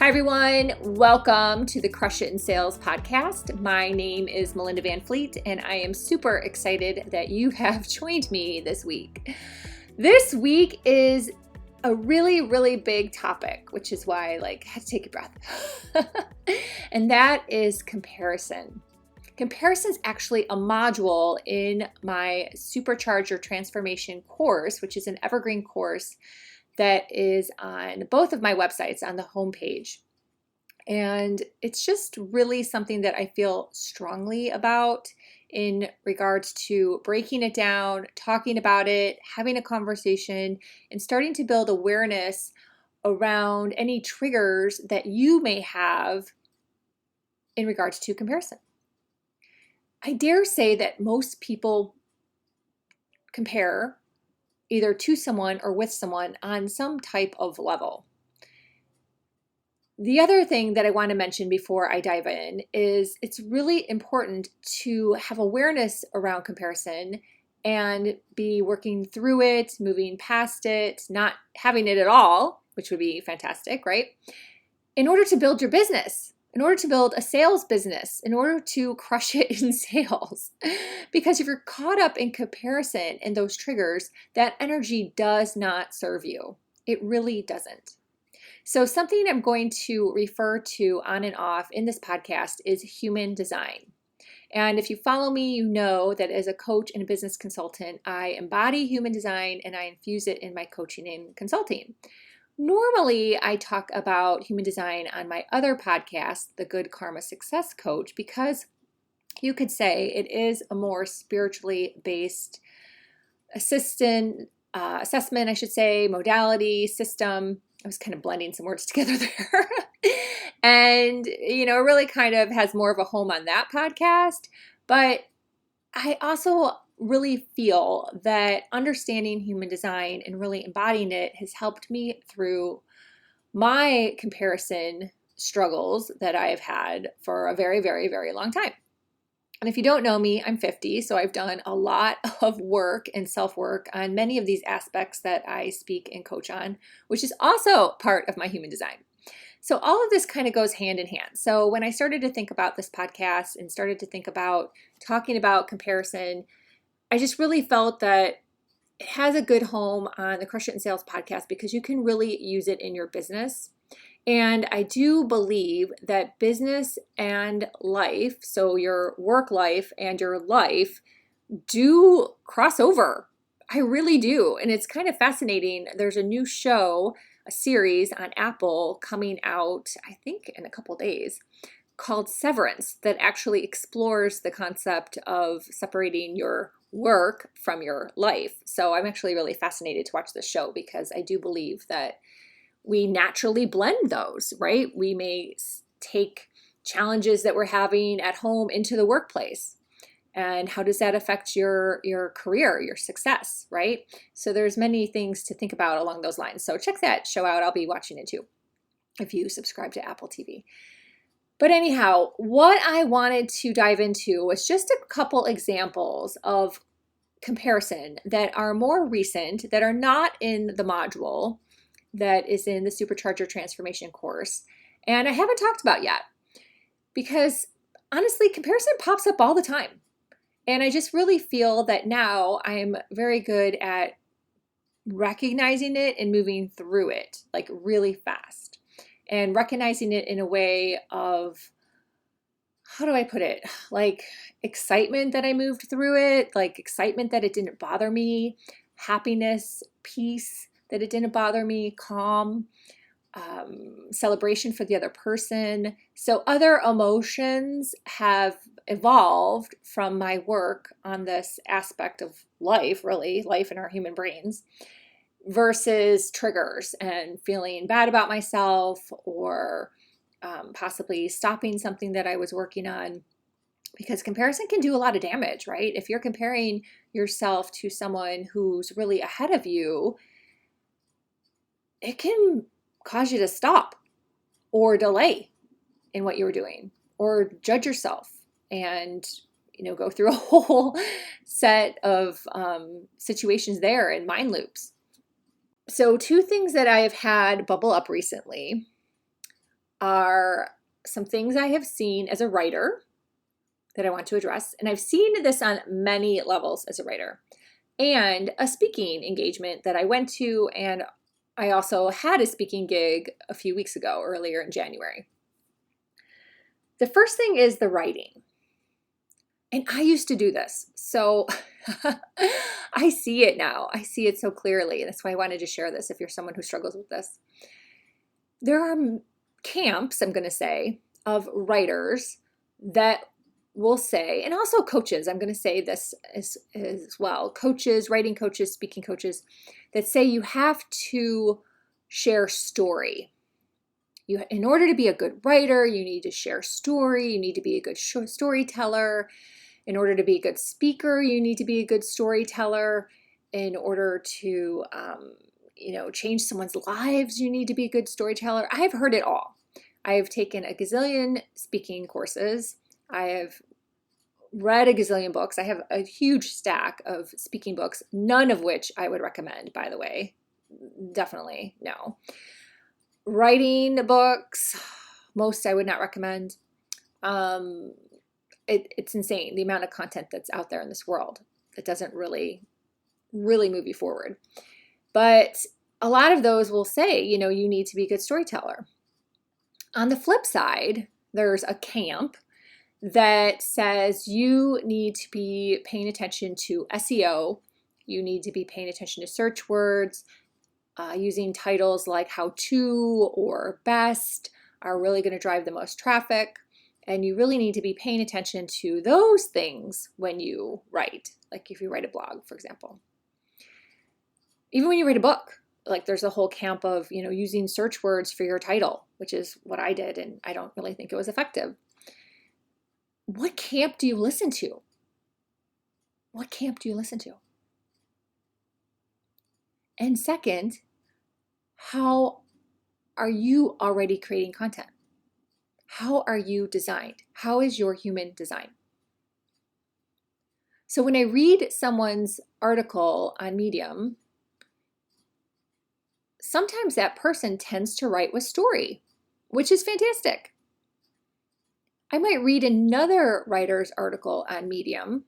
Hi, everyone. Welcome to the Crush It in Sales podcast. My name is Melinda Van Fleet, and I am super excited that you have joined me this week. This week is a really, really big topic, which is why I had to take a breath. And that is comparison. Comparison is actually a module in my Supercharge Your Transformation course, which is an evergreen course that is on both of my websites on the homepage. And it's just really something that I feel strongly about in regards to breaking it down, talking about it, having a conversation, and starting to build awareness around any triggers that you may have in regards to comparison. I dare say that most people compare either to someone or with someone on some type of level. The other thing that I want to mention before I dive in is it's really important to have awareness around comparison and be working through it, moving past it, not having it at all, which would be fantastic, right? In order to build your business, in order to build a sales business, in order to crush it in sales. Because if you're caught up in comparison and those triggers, that energy does not serve you. It really doesn't. So something I'm going to refer to on and off in this podcast is human design. And if you follow me, you know that as a coach and a business consultant, I embody human design and I infuse it in my coaching and consulting. Normally, I talk about human design on my other podcast, The Good Karma Success Coach, because you could say it is a more spiritually based assessment, modality, system. I was kind of blending some words together there. And, it really kind of has more of a home on that podcast. But I also really feel that understanding human design and really embodying it has helped me through my comparison struggles that I have had for a very, very, very long time. And if you don't know me, I'm 50, so I've done a lot of work and self-work on many of these aspects that I speak and coach on, which is also part of my human design. So all of this kind of goes hand in hand. So when I started to think about this podcast and started to think about talking about comparison, I just really felt that it has a good home on the Crush It in Sales podcast because you can really use it in your business. And I do believe that business and life, so your work life and your life, do cross over. I really do. And it's kind of fascinating. There's a new show, a series on Apple coming out, I think in a couple days, called Severance, that actually explores the concept of separating your work from your life. So I'm actually really fascinated to watch this show because I do believe that we naturally blend those, right? We may take challenges that we're having at home into the workplace. And how does that affect your career, your success, right? So there's many things to think about along those lines. So check that show out. I'll be watching it too if you subscribe to Apple TV. But anyhow, what I wanted to dive into was just a couple examples of comparison that are more recent, that are not in the module that is in the Supercharge Your Transformation course, and I haven't talked about yet. Because honestly, comparison pops up all the time. And I just really feel that now I'm very good at recognizing it and moving through it, like really fast. And recognizing it in a way of, how do I put it? Like excitement that I moved through it, like excitement that it didn't bother me, happiness, peace that it didn't bother me, calm, celebration for the other person. So other emotions have evolved from my work on this aspect of life, really, life in our human brains, versus triggers and feeling bad about myself or possibly stopping something that I was working on, because comparison can do a lot of damage, right? If you're comparing yourself to someone who's really ahead of you, it can cause you to stop or delay in what you were doing or judge yourself and go through a whole set of situations there and mind loops. So two things that I have had bubble up recently are some things I have seen as a writer that I want to address. And I've seen this on many levels as a writer, and a speaking engagement that I went to. And I also had a speaking gig a few weeks ago, earlier in January. The first thing is the writing. And I used to do this. So I see it now. I see it so clearly. And that's why I wanted to share this if you're someone who struggles with this. There are camps, I'm going to say, of writers that will say, and also coaches, I'm going to say this as well, coaches, writing coaches, speaking coaches, that say you have to share story. In order to be a good writer, you need to share story. You need to be a good storyteller. In order to be a good speaker, you need to be a good storyteller. In order to, change someone's lives, you need to be a good storyteller. I've heard it all. I have taken a gazillion speaking courses. I have read a gazillion books. I have a huge stack of speaking books, none of which I would recommend, by the way. Definitely no. Writing books, most I would not recommend. It's insane, the amount of content that's out there in this world. It doesn't really move you forward. But a lot of those will say, you need to be a good storyteller. On the flip side, there's a camp that says you need to be paying attention to SEO. You need to be paying attention to search words. Using titles like how to or best are really going to drive the most traffic. And you really need to be paying attention to those things when you write. Like if you write a blog, for example. Even when you write a book, like there's a whole camp of, using search words for your title, which is what I did. And I don't really think it was effective. What camp do you listen to? What camp do you listen to? And second, how are you already creating content? How are you designed? How is your human design? So when I read someone's article on Medium, sometimes that person tends to write with story, which is fantastic. I might read another writer's article on Medium,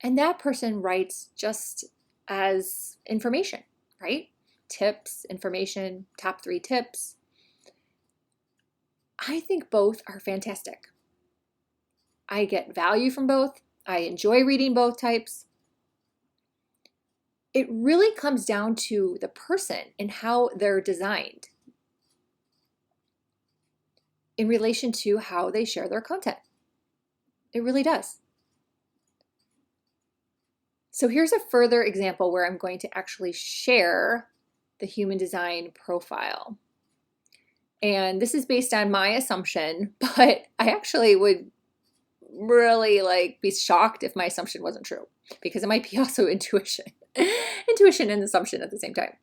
and that person writes just as information, right? Tips, information, top 3 tips. I think both are fantastic. I get value from both. I enjoy reading both types. It really comes down to the person and how they're designed in relation to how they share their content. It really does. So here's a further example where I'm going to actually share the human design profile. And this is based on my assumption, but I actually would really be shocked if my assumption wasn't true, because it might be also intuition. Intuition and assumption at the same time.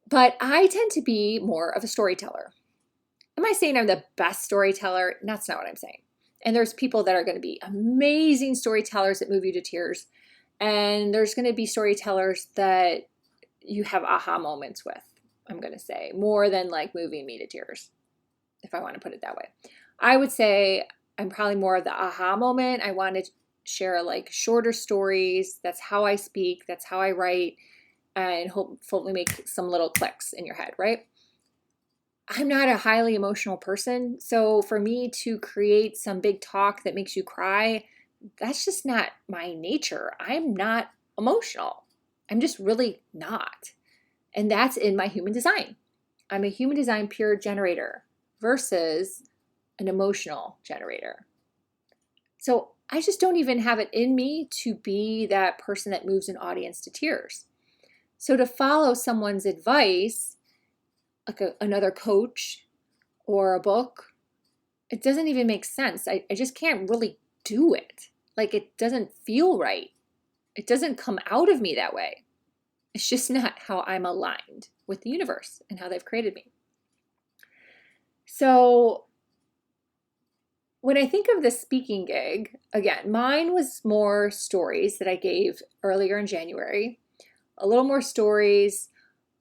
But I tend to be more of a storyteller. Am I saying I'm the best storyteller? That's not what I'm saying. And there's people that are going to be amazing storytellers that move you to tears. And there's going to be storytellers that you have aha moments with, I'm going to say, more than moving me to tears, if I want to put it that way. I would say I'm probably more of the aha moment. I want to share shorter stories. That's how I speak. That's how I write, and hopefully make some little clicks in your head, right? I'm not a highly emotional person. So for me to create some big talk that makes you cry, that's just not my nature. I'm not emotional. I'm just really not. And that's in my human design. I'm a human design pure generator versus an emotional generator. So I just don't even have it in me to be that person that moves an audience to tears. So to follow someone's advice, another coach or a book, it doesn't even make sense. I just can't really do it. It doesn't feel right. It doesn't come out of me that way. It's just not how I'm aligned with the universe and how they've created me. So when I think of the speaking gig, again, mine was more stories that I gave earlier in January, a little more stories,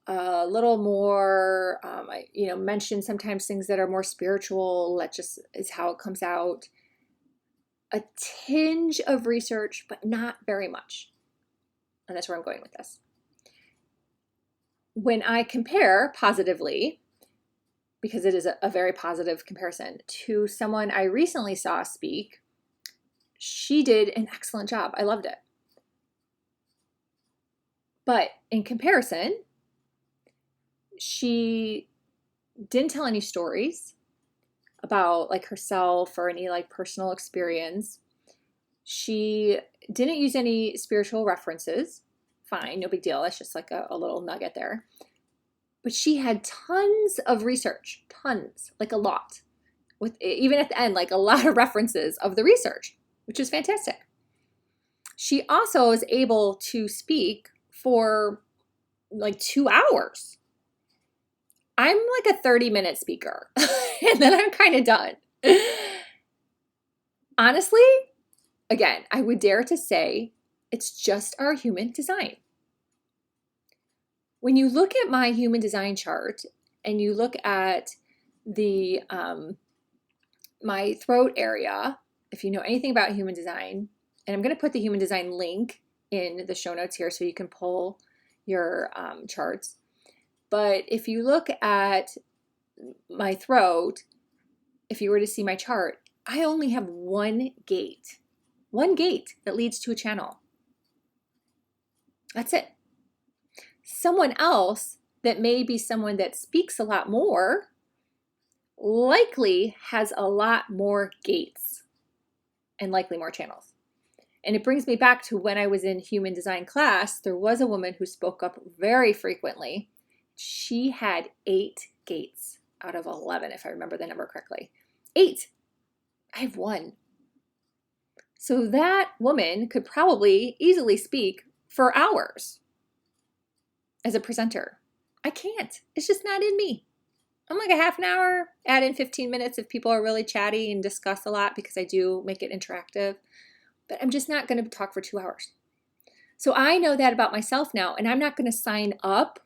a little more, I, mention sometimes things that are more spiritual. That just is how it comes out. A tinge of research, but not very much. And that's where I'm going with this. When I compare positively, because it is a very positive comparison, to someone I recently saw speak, she did an excellent job. I loved it. But in comparison, she didn't tell any stories about like herself or any like personal experience. She didn't use any spiritual references. Fine, no big deal. That's just like a little nugget there. But she had tons of research, tons, like a lot. With even at the end, like a lot of references of the research, which is fantastic. She also was able to speak for like 2 hours. I'm like a 30-minute speaker, and then I'm kind of done. Honestly, again, I would dare to say it's just our human design. When you look at my human design chart and you look at the my throat area, if you know anything about human design, and I'm going to put the human design link in the show notes here so you can pull your charts. But if you look at my throat, if you were to see my chart, I only have one gate that leads to a channel. That's it. Someone else that may be someone that speaks a lot more likely has a lot more gates and likely more channels. And it brings me back to when I was in human design class, there was a woman who spoke up very frequently. She had 8 gates out of 11, if I remember the number correctly. 8. I have 1. So that woman could probably easily speak for hours as a presenter. I can't. It's just not in me. I'm like a half an hour, add in 15 minutes if people are really chatty and discuss a lot because I do make it interactive. But I'm just not going to talk for 2 hours. So I know that about myself now, and I'm not going to sign up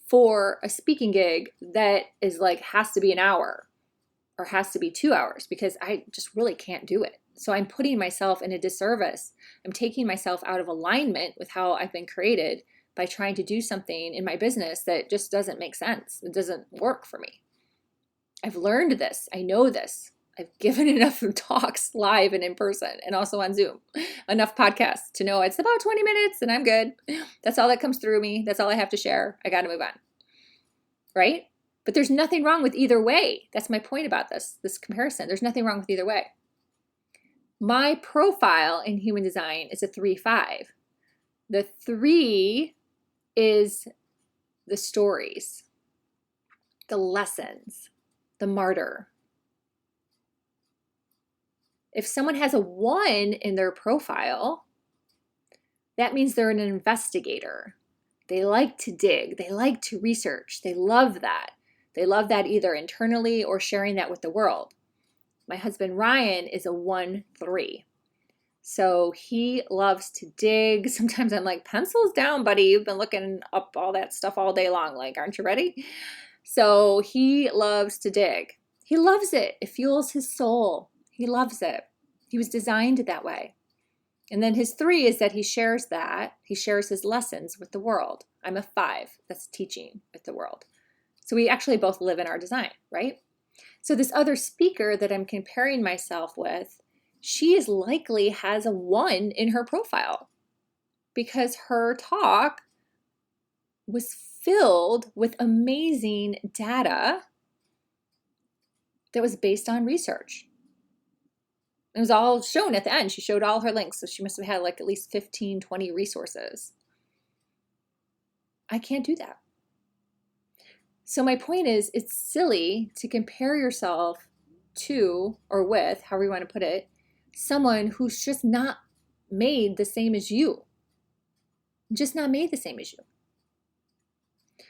for a speaking gig that is like has to be an hour or has to be 2 hours because I just really can't do it. So I'm putting myself in a disservice. I'm taking myself out of alignment with how I've been created by trying to do something in my business that just doesn't make sense. It doesn't work for me. I've learned this. I know this. I've given enough talks live and in person and also on Zoom, enough podcasts to know it's about 20 minutes and I'm good. That's all that comes through me. That's all I have to share. I got to move on. Right? But there's nothing wrong with either way. That's my point about this comparison. There's nothing wrong with either way. My profile in human design is a 3-5. The 3 is the stories, the lessons, the martyr. If someone has a 1 in their profile, that means they're an investigator. They like to dig. They like to research. They love that. They love that either internally or sharing that with the world. My husband Ryan is a 1-3. So he loves to dig. Sometimes I'm like, pencils down, buddy. You've been looking up all that stuff all day long. Like, aren't you ready? So he loves to dig. He loves it. It fuels his soul. He loves it. He was designed that way. And then his 3 is that he shares that. He shares his lessons with the world. I'm a 5. That's teaching with the world. So we actually both live in our design, right? So this other speaker that I'm comparing myself with, she is likely has a 1 in her profile because her talk was filled with amazing data that was based on research. It was all shown at the end. She showed all her links. So she must have had like at least 15, 20 resources. I can't do that. So my point is, it's silly to compare yourself to or with, however you want to put it, someone who's just not made the same as you. Just not made the same as you.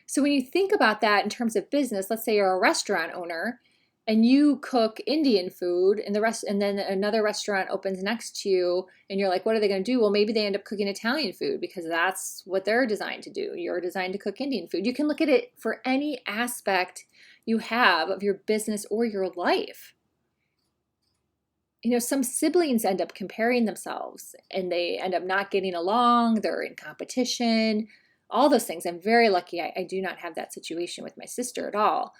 So when you think about that in terms of business, let's say you're a restaurant owner and you cook Indian food and and then another restaurant opens next to you and you're like, what are they going to do? Well, maybe they end up cooking Italian food because that's what they're designed to do. You're designed to cook Indian food. You can look at it for any aspect you have of your business or your life. Some siblings end up comparing themselves and they end up not getting along. They're in competition, all those things. I'm very lucky. I do not have that situation with my sister at all.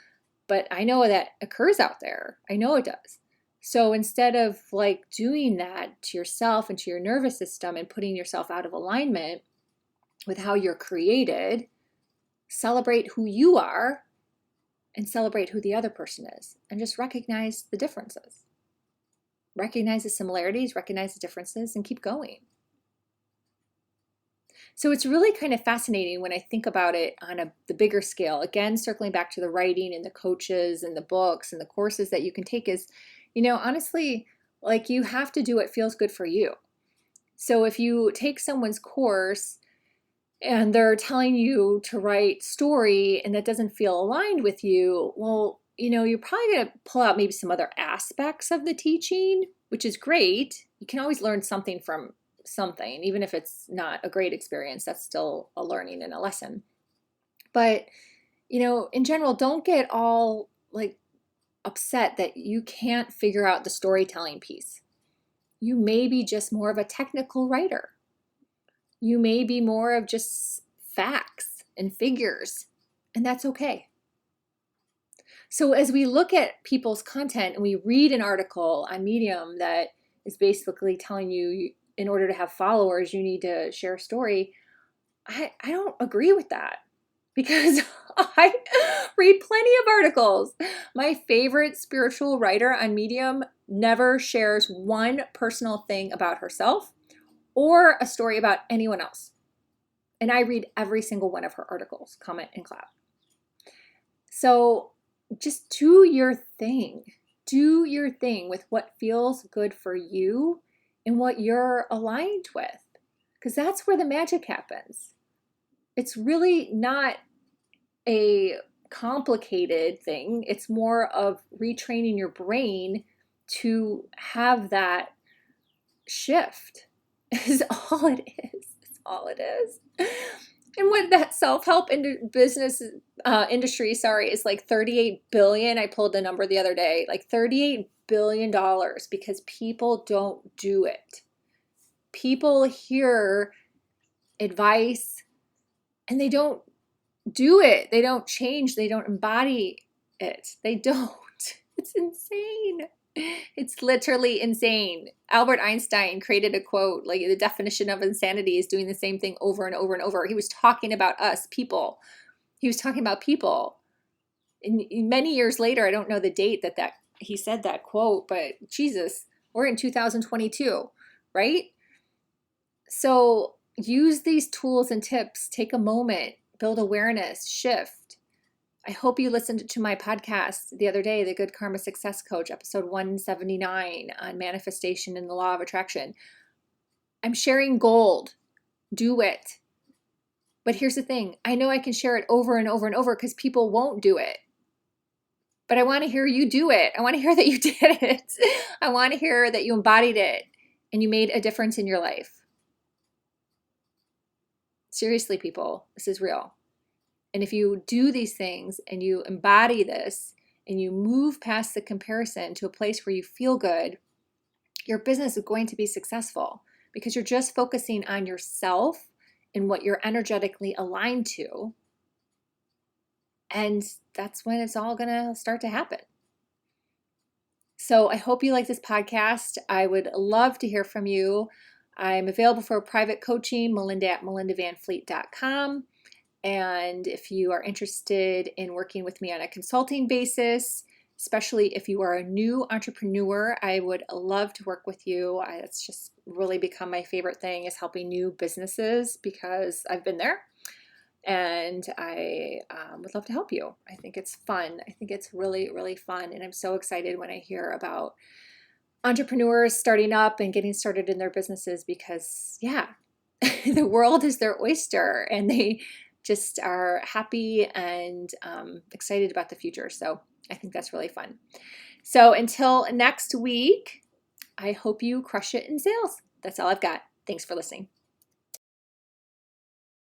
But I know that occurs out there. I know it does. So instead of doing that to yourself and to your nervous system and putting yourself out of alignment with how you're created, celebrate who you are and celebrate who the other person is and just recognize the differences. Recognize the similarities, recognize the differences, and keep going. So it's really kind of fascinating when I think about it on the bigger scale. Again, circling back to the writing and the coaches and the books and the courses that you can take is, honestly, you have to do what feels good for you. So if you take someone's course and they're telling you to write story and that doesn't feel aligned with you, well, you're probably going to pull out maybe some other aspects of the teaching, which is great. You can always learn something from something, even if it's not a great experience. That's still a learning and a lesson. But, in general, don't get all upset that you can't figure out the storytelling piece. You may be just more of a technical writer. You may be more of just facts and figures, and that's okay. So as we look at people's content and we read an article on Medium that is basically telling you in order to have followers, you need to share a story, I don't agree with that because I read plenty of articles. My favorite spiritual writer on Medium never shares one personal thing about herself or a story about anyone else. And I read every single one of her articles, comment and clap. So just do your thing. Do your thing with what feels good for you and what you're aligned with, because that's where the magic happens. It's really not a complicated thing. It's more of retraining your brain to have that shift is all it is. It's all it is. And what that self-help business industry, is like 38 billion. I pulled the number the other day, like $38 billion because people don't do it. People hear advice and they don't do it. They don't change. They don't embody it. They don't. It's insane. It's literally insane. Albert Einstein created a quote, the definition of insanity is doing the same thing over and over and over. He was talking about us, people. He was talking about people. And many years later, I don't know the date that he said that quote, but Jesus, we're in 2022, right? So use these tools and tips. Take a moment, build awareness, shift. I hope you listened to my podcast the other day, the Good Karma Success Coach, episode 179 on manifestation and the law of attraction. I'm sharing gold. Do it. But here's the thing. I know I can share it over and over and over because people won't do it. But I want to hear you do it. I want to hear that you did it. I want to hear that you embodied it and you made a difference in your life. Seriously, people, this is real. And if you do these things and you embody this and you move past the comparison to a place where you feel good, your business is going to be successful because you're just focusing on yourself and what you're energetically aligned to. And that's when it's all going to start to happen. So I hope you like this podcast. I would love to hear from you. I'm available for private coaching, melinda@melindavanfleet.com. And if you are interested in working with me on a consulting basis, especially if you are a new entrepreneur, I would love to work with you. It's just really become my favorite thing is helping new businesses because I've been there. And I would love to help you. I think it's fun. I think it's really, really fun. And I'm so excited when I hear about entrepreneurs starting up and getting started in their businesses because, the world is their oyster and they just are happy and excited about the future. So I think that's really fun. So until next week, I hope you crush it in sales. That's all I've got. Thanks for listening.